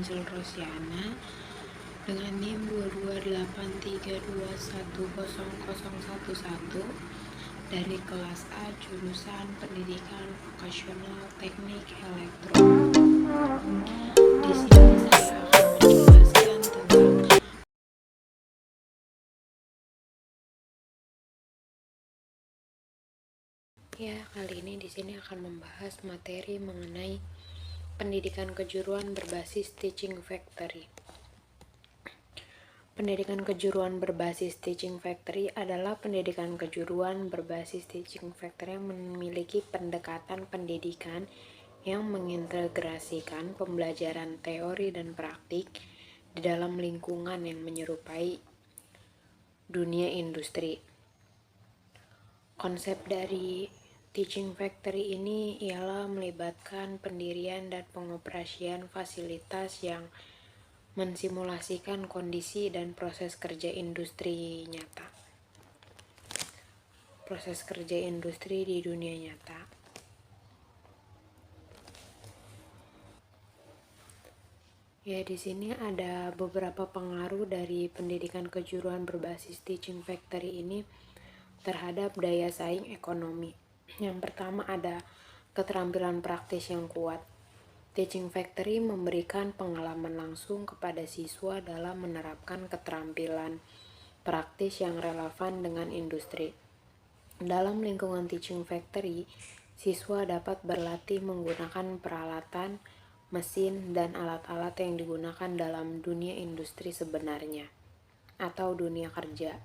Angel Rosiana dengan NIM 22832100011 dari kelas A jurusan Pendidikan Vokasional Teknik Elektro. Di sini saya akan menjelaskan tentang kali ini di sini akan membahas materi mengenai pendidikan kejuruan berbasis Teaching Factory. Pendidikan kejuruan berbasis Teaching Factory adalah pendidikan kejuruan berbasis Teaching Factory yang memiliki pendekatan pendidikan yang mengintegrasikan pembelajaran teori dan praktik di dalam lingkungan yang menyerupai dunia industri. Konsep dari Teaching Factory ini ialah melibatkan pendirian dan pengoperasian fasilitas yang mensimulasikan kondisi dan proses kerja industri nyata. Proses kerja industri di dunia nyata. Di sini ada beberapa pengaruh dari pendidikan kejuruan berbasis Teaching Factory ini terhadap daya saing ekonomi. Yang pertama ada keterampilan praktis yang kuat. Teaching Factory memberikan pengalaman langsung kepada siswa dalam menerapkan keterampilan praktis yang relevan dengan industri. Dalam lingkungan Teaching Factory, siswa dapat berlatih menggunakan peralatan, mesin, dan alat-alat yang digunakan dalam dunia industri sebenarnya atau dunia kerja.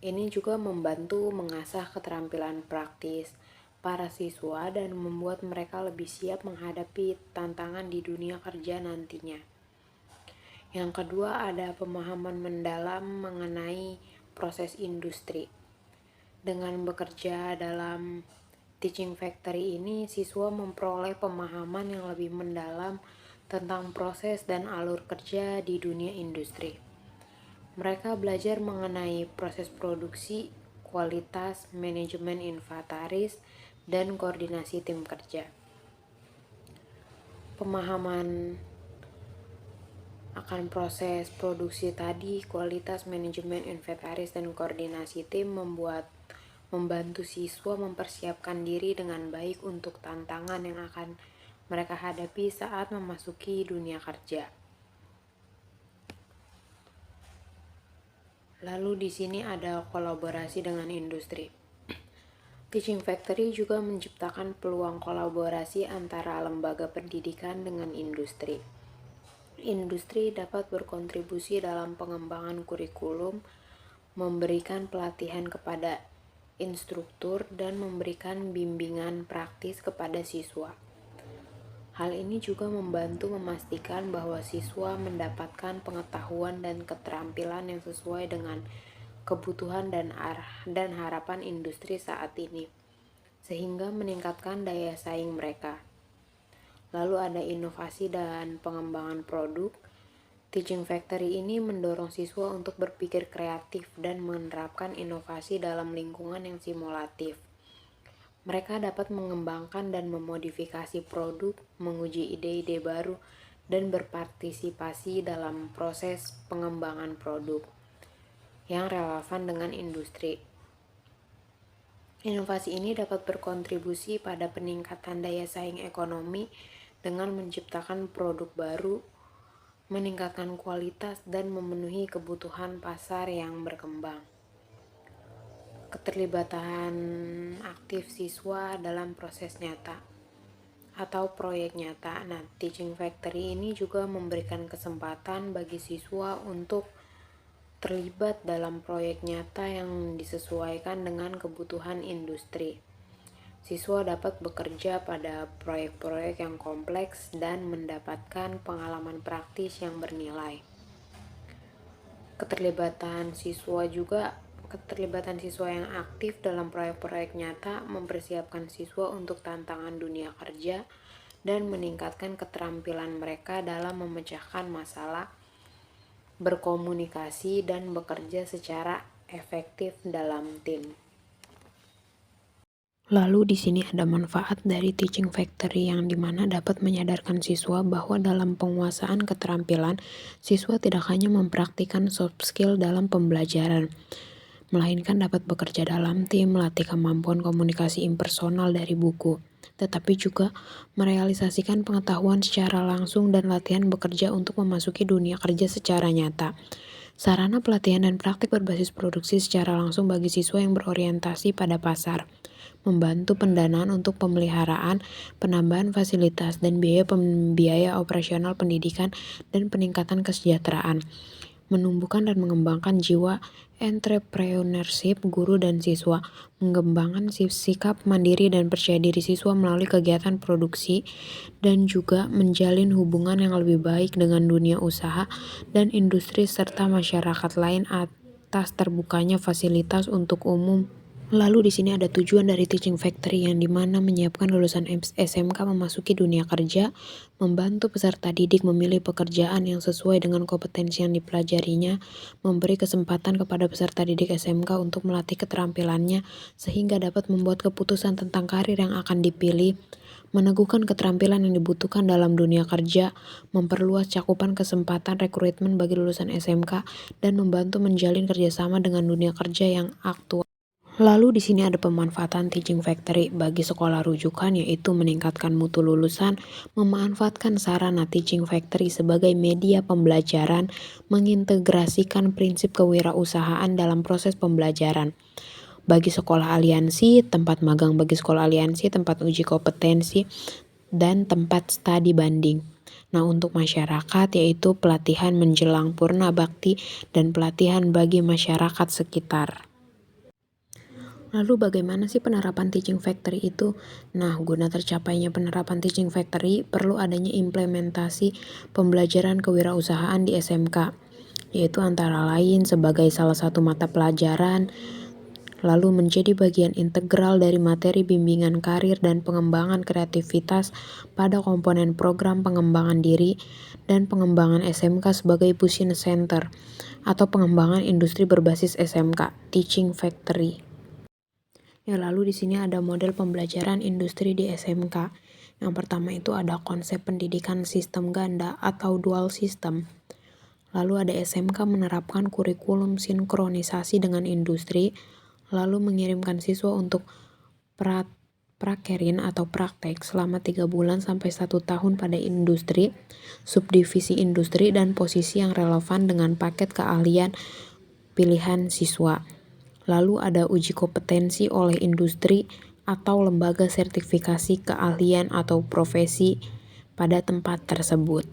Ini juga membantu mengasah keterampilan praktis para siswa dan membuat mereka lebih siap menghadapi tantangan di dunia kerja nantinya. Yang kedua ada pemahaman mendalam mengenai proses industri. Dengan bekerja dalam Teaching Factory ini, siswa memperoleh pemahaman yang lebih mendalam tentang proses dan alur kerja di dunia industri. Mereka belajar mengenai proses produksi, kualitas, manajemen inventaris, dan koordinasi tim kerja. Pemahaman akan proses produksi tadi, kualitas, manajemen inventaris, dan koordinasi tim membantu siswa mempersiapkan diri dengan baik untuk tantangan yang akan mereka hadapi saat memasuki dunia kerja. Lalu di sini ada kolaborasi dengan industri. Teaching Factory juga menciptakan peluang kolaborasi antara lembaga pendidikan dengan industri. Industri dapat berkontribusi dalam pengembangan kurikulum, memberikan pelatihan kepada instruktur, dan memberikan bimbingan praktis kepada siswa. Hal ini juga membantu memastikan bahwa siswa mendapatkan pengetahuan dan keterampilan yang sesuai dengan kebutuhan dan harapan industri saat ini, sehingga meningkatkan daya saing mereka. Lalu ada inovasi dan pengembangan produk. Teaching Factory ini mendorong siswa untuk berpikir kreatif dan menerapkan inovasi dalam lingkungan yang simulatif. Mereka dapat mengembangkan dan memodifikasi produk, menguji ide-ide baru, dan berpartisipasi dalam proses pengembangan produk yang relevan dengan industri. Inovasi ini dapat berkontribusi pada peningkatan daya saing ekonomi dengan menciptakan produk baru, meningkatkan kualitas, dan memenuhi kebutuhan pasar yang berkembang. Keterlibatan aktif siswa dalam proses nyata atau proyek nyata. Teaching Factory ini juga memberikan kesempatan bagi siswa untuk terlibat dalam proyek nyata yang disesuaikan dengan kebutuhan industri. Siswa dapat bekerja pada proyek-proyek yang kompleks dan mendapatkan pengalaman praktis yang bernilai. Keterlibatan siswa yang aktif dalam proyek-proyek nyata mempersiapkan siswa untuk tantangan dunia kerja dan meningkatkan keterampilan mereka dalam memecahkan masalah, berkomunikasi, dan bekerja secara efektif dalam tim. Lalu di sini ada manfaat dari teaching factory yang dimana dapat menyadarkan siswa bahwa dalam penguasaan keterampilan, siswa tidak hanya mempraktikkan soft skill dalam pembelajaran, melainkan dapat bekerja dalam tim, melatih kemampuan komunikasi impersonal dari buku, tetapi juga merealisasikan pengetahuan secara langsung dan latihan bekerja untuk memasuki dunia kerja secara nyata. Sarana pelatihan dan praktik berbasis produksi secara langsung bagi siswa yang berorientasi pada pasar, membantu pendanaan untuk pemeliharaan, penambahan fasilitas, dan biaya operasional pendidikan dan peningkatan kesejahteraan, menumbuhkan dan mengembangkan jiwa entrepreneurship guru dan siswa, mengembangkan sikap mandiri dan percaya diri siswa melalui kegiatan produksi, dan juga menjalin hubungan yang lebih baik dengan dunia usaha dan industri serta masyarakat lain atas terbukanya fasilitas untuk umum. Lalu di sini ada tujuan dari teaching factory yang dimana menyiapkan lulusan SMK memasuki dunia kerja, membantu peserta didik memilih pekerjaan yang sesuai dengan kompetensi yang dipelajarinya, memberi kesempatan kepada peserta didik SMK untuk melatih keterampilannya sehingga dapat membuat keputusan tentang karir yang akan dipilih, meneguhkan keterampilan yang dibutuhkan dalam dunia kerja, memperluas cakupan kesempatan rekrutmen bagi lulusan SMK, dan membantu menjalin kerjasama dengan dunia kerja yang aktual. Lalu di sini ada pemanfaatan teaching factory bagi sekolah rujukan, yaitu meningkatkan mutu lulusan, memanfaatkan sarana teaching factory sebagai media pembelajaran, mengintegrasikan prinsip kewirausahaan dalam proses pembelajaran. Bagi sekolah aliansi, tempat magang bagi sekolah aliansi, tempat uji kompetensi, dan tempat studi banding. Nah, untuk masyarakat yaitu pelatihan menjelang purna bakti dan pelatihan bagi masyarakat sekitar. Lalu bagaimana sih penerapan teaching factory itu? Nah, guna tercapainya penerapan teaching factory, perlu adanya implementasi pembelajaran kewirausahaan di SMK, yaitu antara lain sebagai salah satu mata pelajaran, lalu menjadi bagian integral dari materi bimbingan karir dan pengembangan kreativitas pada komponen program pengembangan diri dan pengembangan SMK sebagai Business Center atau pengembangan industri berbasis SMK, teaching factory. Ya, lalu di sini ada model pembelajaran industri di SMK. Yang pertama itu ada konsep pendidikan sistem ganda atau dual system. Lalu ada SMK menerapkan kurikulum sinkronisasi dengan industri, lalu mengirimkan siswa untuk prakerin atau praktek selama 3 bulan sampai 1 tahun pada industri, subdivisi industri, dan posisi yang relevan dengan paket keahlian pilihan siswa. Lalu ada uji kompetensi oleh industri atau lembaga sertifikasi keahlian atau profesi pada tempat tersebut.